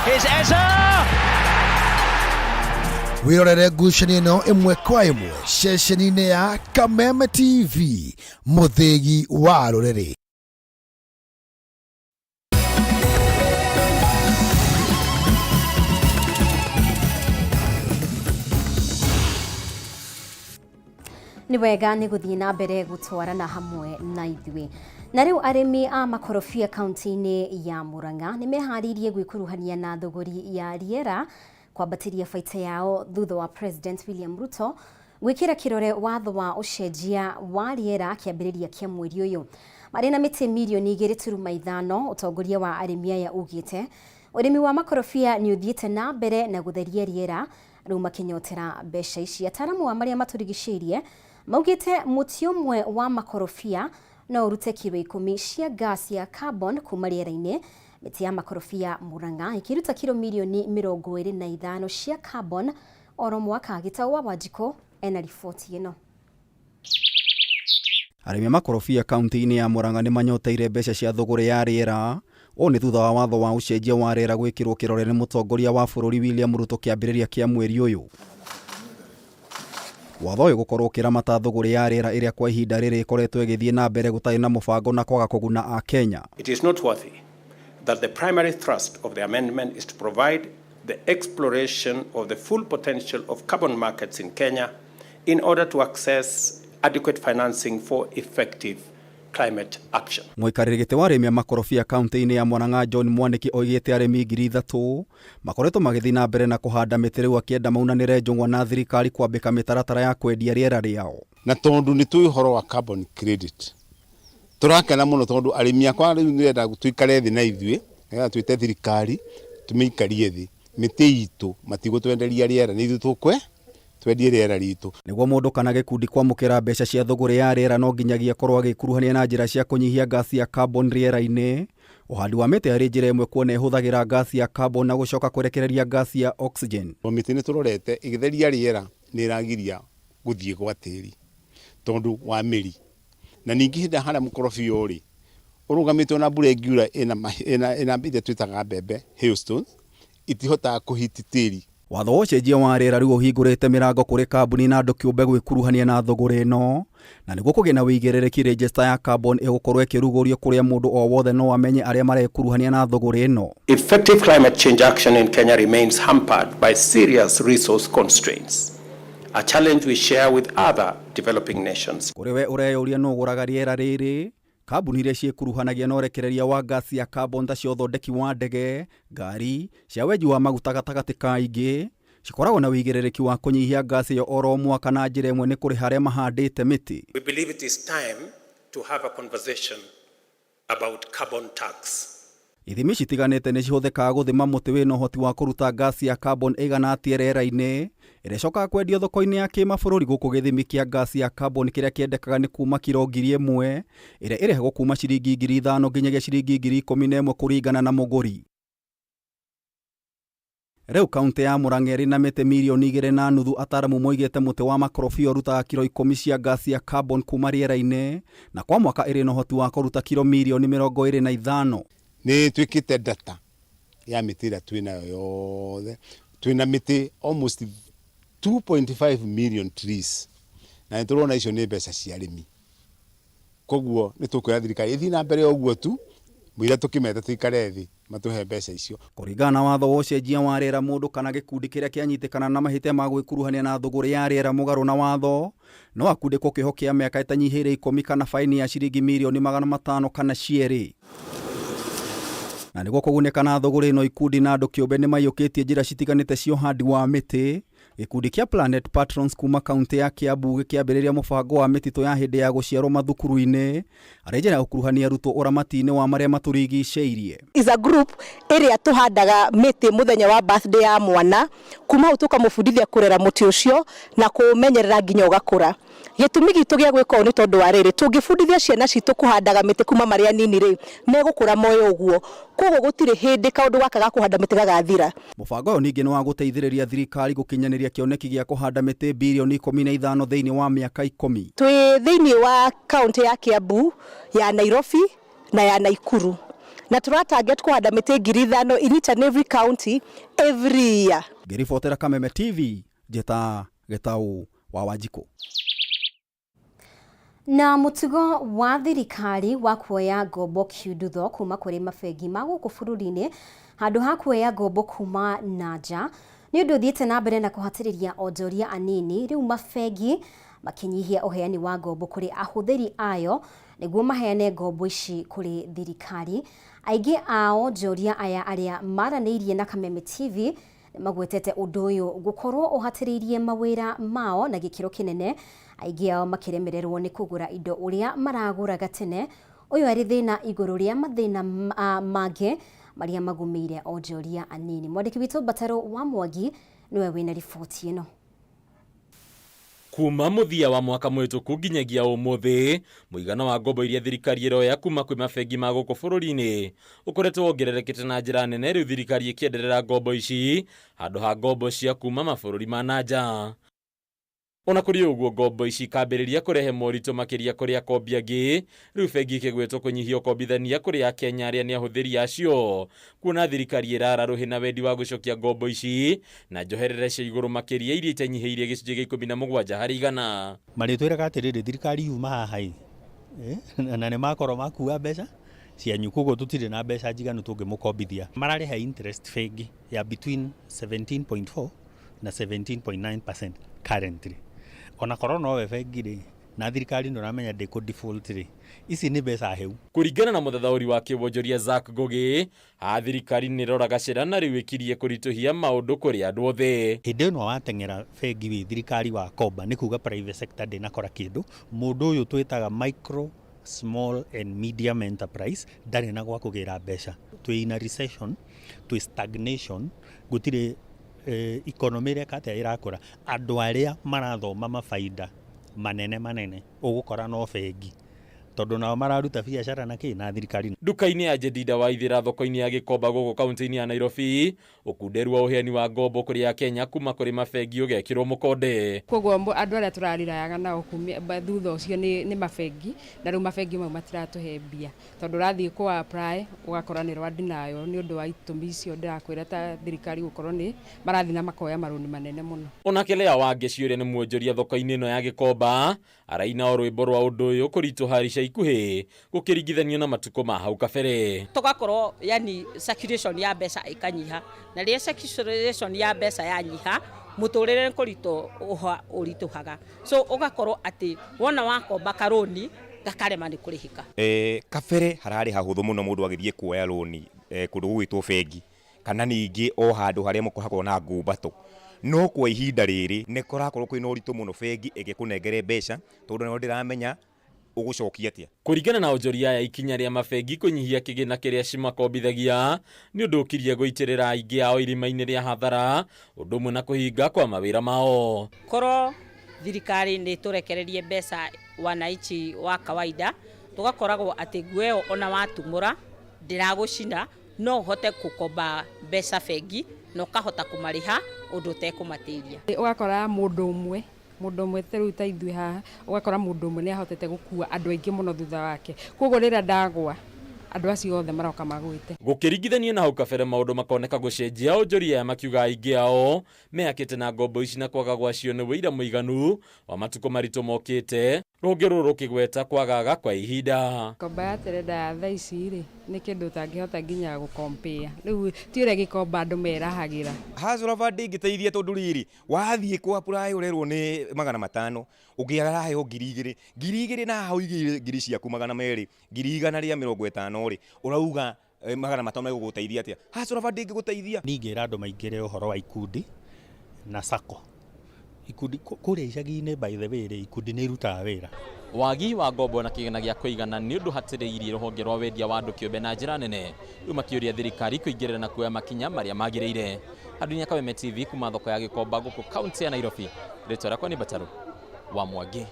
Here's Eza. Wirorere ngucanio ino imwe kwa imwe ceceni-inĩ ya Kameme TV muthegi wa rũrĩrĩ. Ni wega ni guthii na mbere gutwarana hamwe na ithuĩ. Na riu arimi a makorobia kaunti-inĩ ya Murang'a ni meharirie gwikuruhania na thogori ya riera kwambatiria baita yao thutha wa President William Ruto gwikira kirore watho wa ucenjia wa riera kiambiriria kia mweri uyu. Marĩ na mĩtĩ milioni 2.5 utongoria wa arimi aya ugite urimi wa makorobia ni uthiĩte na mbere na gutheria riera riu makinyotera mbeca ici. Ataramu wa maria maturigicĩirie maugite muti umwe wa makorobia no urute kilo 10 cia gas ya carbon kuma riera-inĩ. Mĩtĩ ya makorobia Murang'a ikiruta kilo milioni 25 cia carbon oro mwaka. Gĩtaũ wa Wanjikũ ena riboti ĩno. Arĩmi a makorobia kaunti-inĩ ya Murang'a nĩ manyoteire mbeca cia thogora ya rĩera. O nĩ thutha wa watho wa ũcenjia wa rĩera gwĩkĩrwo kĩrore nĩ mũtongoria wa bũrũri William Ruto kĩambĩrĩria kĩa mweri ũyũ. Watho ũyũ gũkorwo ũkĩramata thogora ya rĩera ĩrĩa kwa ihinda rĩrĩ ĩkoretwo ĩgĩthiĩ na mbere gũtarĩ na mũbango na kwaga kũguna a Kenya. It is noteworthy that the primary thrust of the amendment is to provide the exploration of the full potential of carbon markets in Kenya in order to access adequate financing for effective climate action. Mũikarĩri gĩtĩ wa arĩmi a makorobia kaunti-inĩ ya Murang'a John Mwaniki oigĩte arĩmi 3,000 makoretwo magĩthiĩ na mbere na kũhanda mĩtĩ rĩu akĩenda maunanĩre njũng'wa na thirikari kwambĩka mĩtaratara ya kwendia rĩera rĩao. Na tondu nĩ tũĩ ũhoro wa carbon credit turakena mũno tondu arĩmi akwa rĩu nĩrenda tuikare thĩ na ithuĩ nĩgetha twĩte thirikari tũmĩikarie thĩ mĩtĩ itũ matigũtwenderia rĩera nĩ ithuĩ tũkwe twendie rĩera ritũ. Nĩguo mũndũ kana gĩkundi kwamũkĩra mbeca cia thogora ya rĩera no nginyagia korwo agĩkuruhania na njĩra cia kũnyihia gasi ya carbon rĩera-inĩ. Ũhandi wa mĩtĩ arĩ njĩra ĩmwe kuona ĩhũthagĩra gasi ya carbon na gũcoka kũrekereria gasi ya oxygen. Mĩtĩ nĩ tũrorete ĩgĩtheria rĩera nĩ ĩragiria gũthiĩ gwa tĩri tondũ wa mĩri. Na ningĩ hĩndĩ harĩa mũkorobia ũrĩ ũrũgamĩtwo na mbura ĩngiura ĩna mbite twĩtaga mbembe hailstones itihotaga kũhiti tĩri. Watho wa ũcenjia wa rĩera rĩu ũhingũrĩte mĩrango kũrĩ kambuni na andũ kĩũmbe gwĩkuruhania na thogora ĩno, na nĩguo kũgĩa na wĩigĩrĩrĩki register ya carbon ĩgũkorwo ĩkĩrugũrio kũrĩa mũndũ o wothe no amenye arĩa marekuruhania na thogora ĩno. Effective climate change action in Kenya remains hampered by serious resource constraints, a challenge we share with other developing nations. Kũrĩ we ũreyũria no ũgũraga rĩera rĩrĩ, kambuni iria ciĩkuruhanagia na ũrekereria wa gasi ya carbon ta cia ũthondeki wa ndege, ngari, cia wenji wa maguta gatagatĩ ka ingĩ, cikoragwo na wĩigĩrĩrĩki wa kũnyihia gasi ĩyo oro mwaka na njĩra ĩmwe nĩ kũrĩ harĩa mahandĩte mĩtĩ. We believe it is time to have a conversation about carbon tax. Ithimi citiganĩte nĩ cihũthĩkaga gũthima mũtĩ wĩna ũhoti wa kũruta gasi ya carbon ĩigana atĩa rĩera-inĩ, ĩrĩa ĩcokaga kwendio thoko-inĩ ya kĩmabũrũri gũkũ gĩthimi kĩa gasi ya carbon kĩrĩa kĩendekaga nĩ kuma kiro 1,000 ĩrĩa ĩrĩhagwo kuma ciringi 5,000 nginyagia ciringi 11,000 kũringana na mũgũri. Rĩu kaunti ya Murang'a ĩrĩ na mĩtĩ milioni 2.5 ataaramu moigĩte mũtĩ wa makorobia ũrutaga kiro 10 cia gasi ya carbon kuma rĩera-inĩ na kwa mwaka ĩrĩ na ũhoti wa kũruta kiro milioni 25. Nĩ twĩkĩte data ya mĩtĩ ĩrĩa twĩnayo yothe. Twĩna mĩtĩ almost 2.5 million trees na nĩtũrona icio nĩ mbeca cia arĩmi. Koguo nĩ tũkwĩra thirikari ĩthiĩ na mbere ũguo tu mũira tũkĩmeta tũikare thĩ matũhe mbeca icio. Kũringana na watho wa ũcenjia wa rĩera, mũndũ kana gĩkundi kĩrĩa kĩanyitĩkana na mahĩtia ma gwĩkuruhania na thogora ya rĩera mũgarũ na watho no akundĩkwo kĩoho kĩa mĩaka ĩtanyihĩire 10 kana faini ya ciringi milioni 500 kana cierĩ. Na nĩguo kũgunĩka na thogora ĩno, ikundi na andũ kĩũmbe nĩ maiyũkĩtie njĩra citiganĩte cia ũhandi wa mĩtĩ. Gĩkundi kĩa Planet Patrons kuma kaunti ya Kiambu gĩkĩambĩrĩria mũbango wa mĩtitũ ya hĩndĩ ya gũciarwo mathukuru-inĩ arĩ njĩra ya gũkuruhania arutwo ũramati-inĩ wa marĩa matũrigicĩirie. Is a group ĩrĩa tũhandaga mĩtĩ mũthenya wa birthday ya mwana, kuma hau tũkamũbundithia kũrera mũtĩ ũcio na kũũmenyerera nginya ũgakũra. Gĩtũmi gitũ gĩa gwĩka ũũ nĩ tondũ wa rĩrĩ, tũngĩbundithia ciana citũ kũhandaga mĩtĩ kuma marĩa nini rĩ, megũkũra moyo ũguo. Koguo gũtirĩ hĩndĩ kaũndũ gaka ga kũhanda mĩtĩ gagathira. Mũbango ũyũ ningĩ nĩ wa gũteithĩrĩria thirikari gũkinyanĩria kĩoneki gĩa kũhanda mĩtĩ bilioni 15 thĩinĩ wa mĩaka 10. Twĩ thĩinĩ wa kaunti ya Kiambu, ya Nairobi na ya Naikuru. Na tũratarget kũhanda mĩtĩ 5,000 in each and every county every year. Ngĩribotera Kameme TV, Njeta Gĩtaũ wa Wanjikũ. Na mũtugo wa thirikari wa kuoya ngombo kiundutho kuma kũrĩ mabengi ma gũkũ bũrũri-inĩ handũ ha kuoya ngombo kuma nanja nĩ ũndũ ũthiĩte na mbere na kũhatĩrĩria onjoria anini. Rĩu mabengi makĩnyihia ũheani wa ngombo kũrĩ ahũthĩri ayo nĩguo maheane ngombo ici kũrĩ thirikari. Aingĩ a onjoria aya arĩa maranĩirie na Kameme TV magwetete ũndũ ũyũ gũkorwo ũhatĩrĩirie mawĩra mao na gĩkĩro kĩnene, aingĩ ao makĩremererwo nĩ kũgũra indo ũrĩa maragũraga tene. Ũyũ arĩ thĩna igũrũ rĩa mathĩna mangĩ marĩa magũmĩire onjoria anini. Mwandĩki witũ Bataro wa Mwangi nĩwe wĩna riboti ĩno. Kuma mũthia wa mwaka mũhĩtũku nginyagia ũmũthĩ, mũigana wa ngombo iria thirikari ĩroya kuma kwĩ mabengi ma gũkũ bũrũri-inĩ ũkoretwo wongererekete na njĩra nene, rĩu thirikari ĩkĩenderera ngombo ici handũ ha ngombo cia kuma mabũrũri ma nanja. Ona kũrĩ ũguo, ngombo ici ikambĩrĩria kũrehe moritũ makĩria kũrĩ akombi angĩ, rĩu bengi ikĩgwĩtwo kũnyihia ũkombithania kũrĩ Akenya arĩa nĩ ahũthĩri acio, kuona thirikari ĩrara rũhĩ na wendi wa gũcokia ngombo ici na njoherere cia igũrũ makĩria iria itanyihĩirie gĩcunjĩ gĩa 17 harĩ 100. Marĩtwĩraga atĩrĩrĩ, thirikari yuma haha na nĩ makorwo makua mbeca cianyu, koguo tũtirĩ na mbeca njiganu tũngĩmũkombithia. Mararĩha interest bengi ya between 17.4 na 17.9% currently. Ona korwo nowe bengi rĩ na thirikari nĩũramenya ndĩkũ default rĩ, ici nĩ mbeca heu. Kũringana na mũthathaũri wa kĩwonjoria Zack Ngũgĩ, thirikari nĩroraga cĩra na rĩu ĩkirie kũritũhia maũndũ kũrĩ andũ othe. Hĩndĩ ĩno wateng'era bengi wĩ thirikari wa komba, nĩ kuga private sector ndĩnakora kĩndũ. Mũndũ ũyũ twĩtaga micro small and medium enterprise ndari na gwa kugira mbeca twi in a recession twi stagnation gutire economy ria kata irakura andu aria marathoma mafaida manene ugukora no bengi tondu nao mararuta biacara na na thirikari. Nduka-inĩ ya Jedida Waithĩra thoko-inĩ ya Gĩkomba gũkũ kaunti-inĩ ya Nairobi, ũkunderu wa ũheani wa ngombo kũrĩ Akenya kuma kũrĩ mabengi ũgekĩrwo mũkonde. Koguo andũ arĩa tũrarirayaga nao thutha ũcio nĩ mabengi, na rĩu mabengi mau matiratũhe mbia tondũ ũrathiĩ kũ apply ũgakora nĩ rwa denial nĩ ũndũ wa itũmi icio ndĩrakwĩra ta thirikari gũkorwo nĩ marathiĩ na makoya marũni manene mũno. Onake Lea Wangeci ũrĩa nĩ muonjoria thoko-inĩ ĩno ya Gĩkomba araina o rwĩmbo rwa ũndũ ũyũ kũritũha ica ikuhĩ gũkĩringithanio na matukũ ma hau kabere. Tugakorwo yani circulation ya mbeca ikanyiha, na rĩrĩa circulation ya mbeca yanyiha muturire nkurito urituhaga, so ugakorwo ati wona wakomba karoni gakarema ni kurihika. Kabere harari hahuthu muno mundu agithie kuoya roni kundu gwitwo bengi kana ningi o handu haria mukoragwo na ngumbato, no kwa ihinda riri ni korakorwo kwina uritu muno bengi igikunengere mbeca tondu no ndiramenya ugucokia atia. Kuringana na onjoria ya ikinya ria mabengi kunyihia kigina kiria cimakombithagia ni undu ukirie guitirira aingi ao irima-ini ria hathara undu umwe na kuhinga kwa mawira mao. Koro thirikari ni turekererie mbeca wanaichi wa kawaida tugakoragwo ati gweo ona watumura ndiragucina no hote kukomba mbeca bengi no kahota kumariha undu tekumateithia. Ugakora mundu umwe teru ta ithui haha ugakora mundu umwe ni ahotete gukua andu aingi muno thutha wake, koguo rira ndagwa andu acio othe maroka magwite. Gukiringithanio na hau kabere maundu makoneka gucenjia onjoria makiuga aingi ao meyakite na ngombo ici na kwaga gwacio ni wira muiganu wa matuko marito mokite rũhonge rũrũ rũkĩgweta kwagaga kwa ihinda. Komba ya terenda ya thaa ici rĩ nĩ kĩndũ ũtangĩhota nginya gũkompea, rĩu ti ũrĩa gĩkomba andũ merahagĩra. Hazura vadi ingĩteithia tondu riri wathiĩ ku apply urerwo ni 500 ũngĩaraheo 2,000 na hau igĩrĩ ciaku 200 150 ri urauga 500 gũgũteithia atia? Hazura vadi ingĩgũteithia. Ningĩra andũ maingĩre ũhoro wa ikundi na sako. Ikundi kuria icagi-inĩ by the way ikundi nĩ irutaga wĩra. Wagi wa ngombo na kĩgĩna gĩa kũigana nĩ ũndũ hatĩrĩirie rũhonge rwa wendia wa andũ kĩũmbe na njĩra nene, rĩu makĩũria thirikari kũingĩrĩra na kuoya makinya marĩa magĩrĩire. Handũ-inĩ ya Kameme TV kuma thoko ya Gĩkomba gũkũ kaunti ya Nairobi, rĩtwa rĩakwa nĩ Bataru wa Mwangi.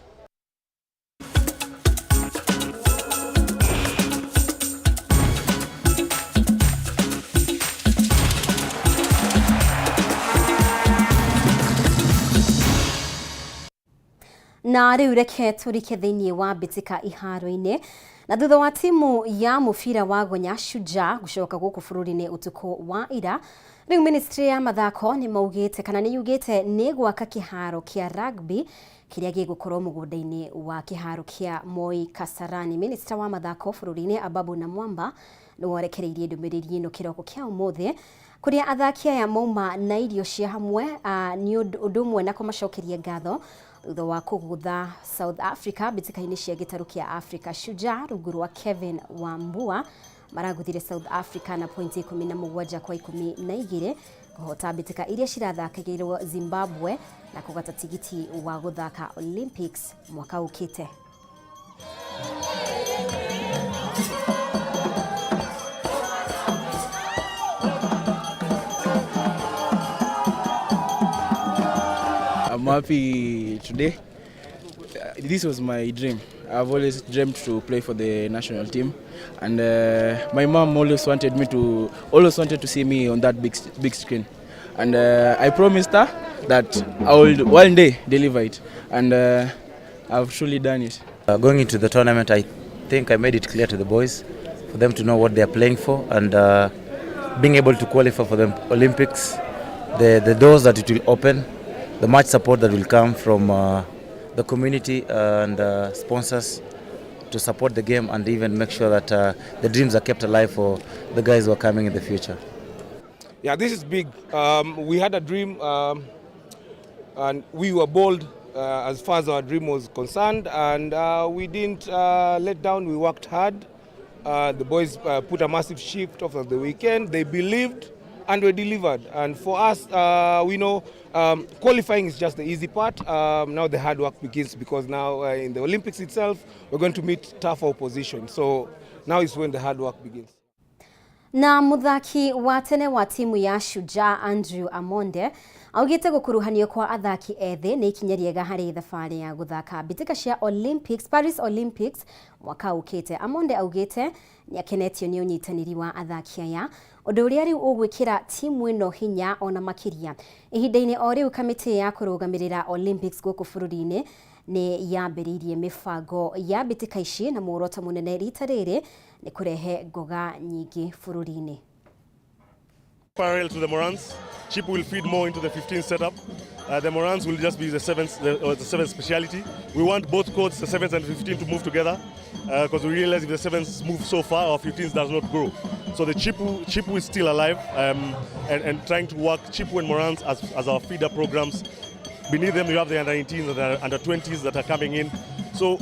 Na rĩu reke tũrike thĩinĩ wa mbĩtĩka iharo-inĩ na thutha wa timu ya mũbira wa Gonya Shujaa gũcoka gũkũ bũrũri-inĩ ũtukũ wa ira, rĩu ministry ya mathako nĩ maugĩte kana nĩ yugĩte nĩ gwaka kĩharo kĩa rugby kĩrĩa gĩgũkorwo mũgũnda-inĩ wa kĩharo kĩa Moi Kasarani. Minister wa mathako bũrũri-inĩ Ababu Namwamba nĩ worekereirie ndũmĩrĩri ĩno kĩroko kĩa ũmũthĩ kũrĩa athaki aya mauma na irio cia hamwe nĩ ũndũ ũmwe na kũmacokeria ngatho thutha wa kũgũtha South Africa mbĩtĩka-inĩ cia gĩtarũ kĩa Africa. Shujaa rungu rwa Kevin Wambua maraguthire South Africa na pointi 17 kwa 12 kũhota mbĩtĩka iria cirathakagĩrwo Zimbabwe na kũgata tigiti wa gũthaka Olympics mwaka ũkĩte. I'm happy today. This was my dream. I've always dreamed to play for the national team, and my mom always wanted to see me on that big screen, and I promised her that I will one day deliver it, and I've truly done it. Going into the tournament, I think I made it clear to the boys for them to know what they are playing for, and being able to qualify for the Olympics, the doors that it will open, the much support that will come from the community and sponsors to support the game and even make sure that the dreams are kept alive for the guys who are coming in the future. Yeah, this is big. We had a dream and we were bold as far as our dream was concerned, and we didn't let down. We worked hard. The boys put a massive shift over the weekend. They believed and we delivered. And for us, we know qualifying is just the easy part. Now the hard work begins, because now in the Olympics itself, we're going to meet tough opposition. So now is when the hard work begins. Na muthaki wa tene wa timu ya Shujaa Andrew Amonde augite gukuruhanio kwa athaki ethi ni ikinya riega hari thabari ya guthaka bitika cia Olympics, Paris Olympics mwaka ukite. Amonde augite ni akenetio ni unyitaniri wa athaki aya, undu uria riu ugwikira timu ino hinya ona makiria. Ihinda-ini o riu kamiti ya kurugamirira Olympics guku bururi-ini ni yambiririe mibango ya bitika ici na muoroto munene rita riri ni kurehe ngoga nyingi bururi-ini. Parallel to the Morans, Chip will feed more into the 15th setup. The Morans will just be the seventh speciality. We want both codes, the 7th and 15th, to move together, because we realize if the 7th move so far, our 15th does not grow. So the Chipu is still alive, and trying to work Chipu and Morans as our feeder programs. Beneath them, you have the under-19s and the under-20s that are coming in. So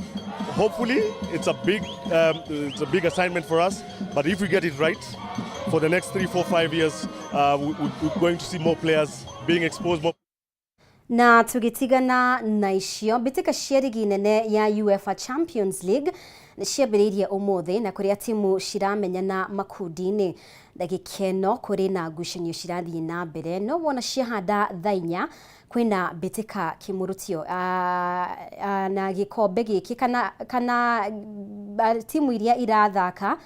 hopefully, it's a big assignment for us. But if we get it right, for the next 3, 4, 5 years, we're going to see more players being exposed more. Na tugitigana na icio bitika cia rigi nene ya UEFA Champions League ni ciambiriirie umuthi na kuria timu ciramenyana makundi-ini. Ndagikeno kuri na ngucanio cirathie na mbere no wona ciahanda thainya kwina bitika kimurutio na gikombe giki kana timu iria irathaka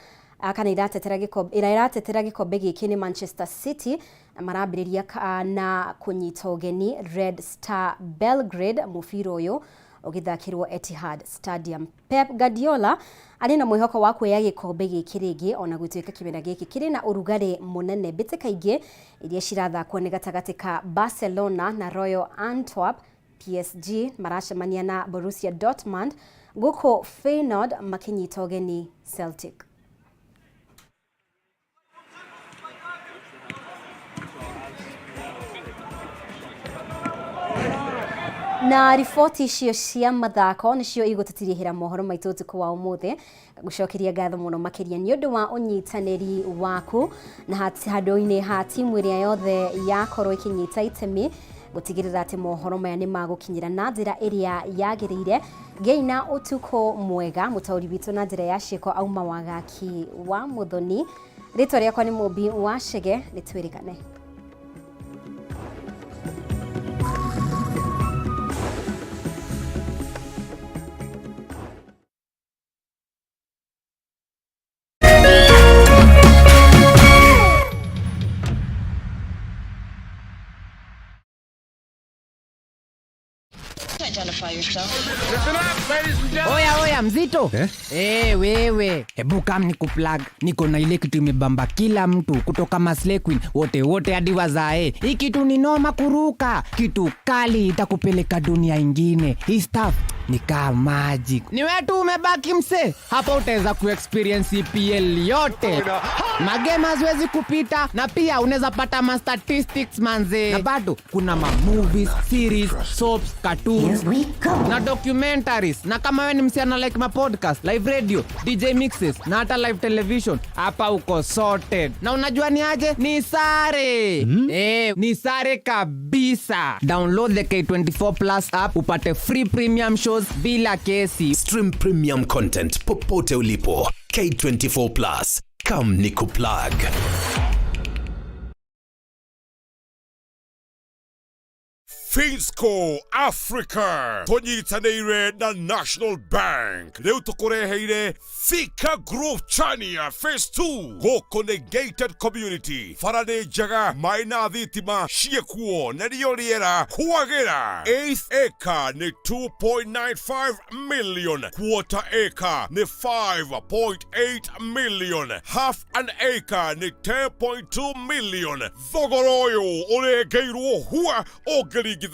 kana iratetera gikombe giki ni Manchester City marambiriria na kunyita ugeni Red Star Belgrade mufiro uyu ugithakirwo Etihad Stadium. Pep Guardiola ari na mwihoko wa kuoya gikombe giki ringi ona gutwika kibera giki kiri na urugari munene. Bitika ingi iria cirathakwo ni gatagati ka Barcelona na Royal Antwerp. PSG maracemania na Borussia Dortmund, guko Feyenoord makinyita ugeni Celtic. Na riboti icio cia mathako nicio igututiriihira mohoro maitu utuku wa umuthi. Gucokeria ngatho muno makiria ni undu wa unyitaniri waku na handu-ini ha timu iria yothe yakorwo ikinyita itemi gutigirira ati mohoro maya ni magukinyira na njira iria yagiriire. Ngeina utuku mwega mutauri witu na njira ya ciiko auma wagaki wa Muthoni. Ritwa riakwa ni Mubi wa Shege, nitwirikane. Oya mzito wewe hebu kam nikuplug, niko na ile kitu imebamba kila mtu kutoka Maslay Queen wote hadi wazae. Hii kitu ni noma kuruka, kitu kali itakupeleka dunia ingine. Hii stuff ni kama magic. Ni wewe tu umebaki mse, hapa utaweza kuexperience EPL yote, magame haziwezi kupita, na pia unaweza pata ma statistics manze, na bado kuna ma movies, series, soaps, cartoons na documentaries. Na kama wewe ni msiana like ma podcast, live radio, DJ mixes na hata live television, hapa uko sorted. Na unajua ni aje? Ni sare. Ni sare kabisa. Download the K24 Plus app upate free premium shows bila kesi. Stream premium content popote ulipo. K24 Plus. Come nikuplug. Finsco Africa tonyitanire na National Bank leo tukureheire Thika Grove Chania Phase 2 goko ne gated community farane jaga maina thitima ciekuo na rio riera kuagira. 8th acre ni 2.95 million, quarter acre ni 5.8 million, half an acre ni 10.2 million. Thogoroyo uregeirwo hua ogerigithania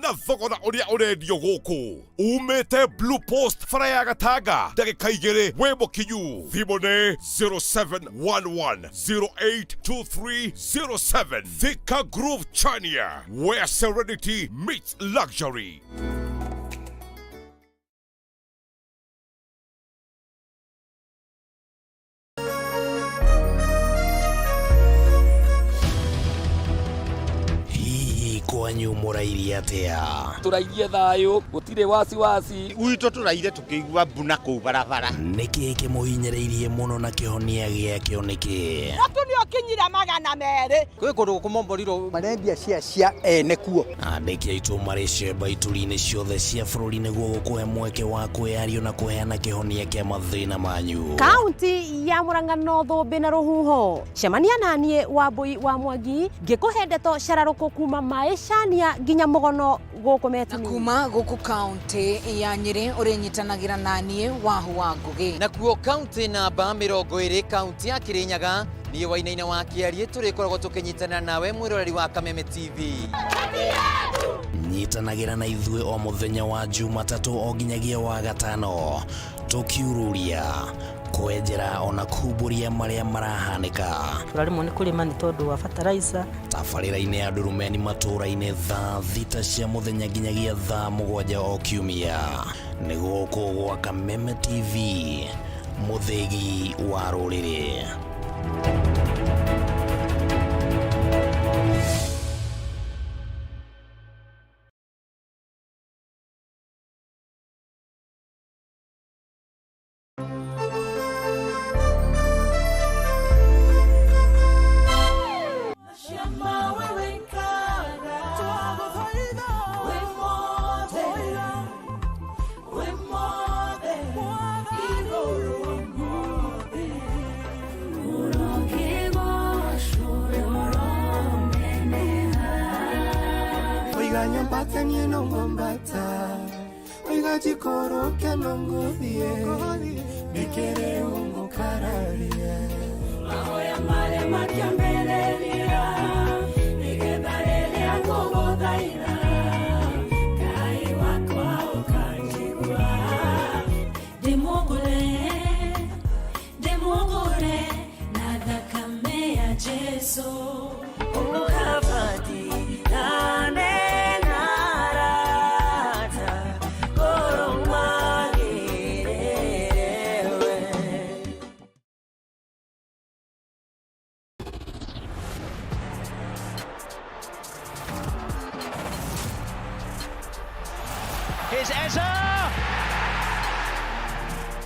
na thogora uria urendio guku. Umete Blue Post faraya gataga ndagika igiri we mukinyu. Thimone 0711082307. Thika Grove Chania, where serenity meets luxury. wanyu murairi atia? Turaigire thayo gutire wasi gwitũ tũraire tũkĩigua mbuna kũu barabara. Nĩkĩ kĩmũhinyĩrĩirie mũno na kĩhonia gĩakĩo nĩkĩ? Watu nĩ okinyira 200. Gwĩ kũndũ kũmomborirwo marendia cia ene kuo. Andĩki aitũ marĩ cemba ituri-inĩ ciothe cia bũrũri nĩguo gũkũhe mweke wa kwĩyaria na kũheana kĩhonia kĩa mathĩna manyu. Kaunti ya Murang'a Thũmbĩ na Rũhuho, cemania naniĩ Wambui wa Mwangi ngĩkũhe ndeto cararũkũ kuma Maĩcania nginya Mũgono gũkũ Metuni. Na kuma gũkũ kaunti ya Nyĩrĩ ũrĩnyitanagĩra naniĩ Wahu wa Ngũgĩ. Nakuo kaunti namba 20 kaunti ya Kirinyaga niĩ Wainaina wa Kĩarie tũrĩkoragwo tũkĩnyitana nawe mwĩroreri wa Kameme TV. Nyitanagĩra na ithuĩ o mũthenya wa Jumatatũ o nginyagia wa Gatano tũkiururia kwenjera ona kumbũria marĩa marahanĩka. Tũrarĩmwo nĩ kũrĩma nĩ tondũ wa fertilizer. Tabarĩra-inĩ ya ndũrũmeni matũra-inĩ thaa thita cia mũthenya nginyagia thaa 7 o kiumia. Nĩ gũkũ gwa Kameme TV, mũthĩgi wa rũrĩrĩ.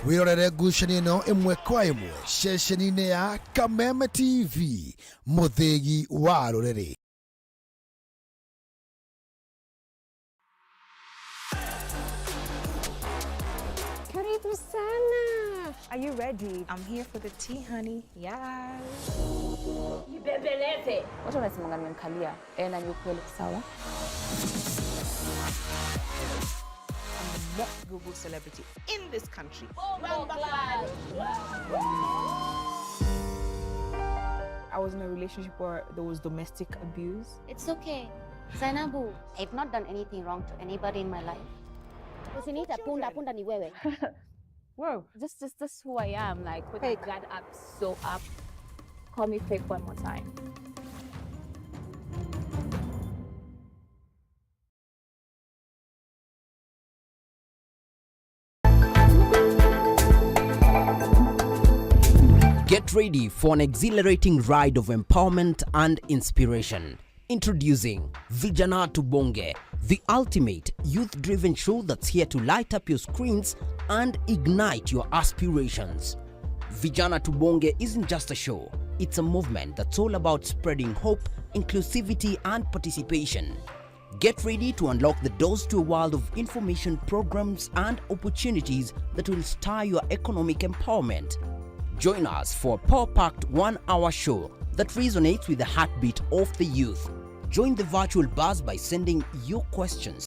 Wirorere ngucanio ĩno ĩmwe kwa ĩmwe ceceni-inĩ ya Kameme TV, mũthĩgi wa rũrĩrĩ. Karibu sana. Are you ready? I'm here for the tea, honey. Yes. Nibembeleze. Watu wanasemanga nimemkalia. Na ni ukweli sawa. Most Google celebrity in this country. I was in a relationship where there was domestic abuse. It's okay. Zainabu, I've not done anything wrong to anybody in my life. Usiniita punda ni wewe. Whoa. Just who I am. Like, put my guard up, so up. Call me fake one more time. Get ready for an exhilarating ride of empowerment and inspiration. Introducing Vijana Tubonge, the ultimate youth-driven show that's here to light up your screens and ignite your aspirations. Vijana Tubonge isn't just a show, it's a movement that's all about spreading hope, inclusivity and participation. Get ready to unlock the doors to a world of information, programs and opportunities that will stir your economic empowerment. Join us for a power-packed 1-hour show that resonates with the heartbeat of the youth. Join the virtual buzz by sending your questions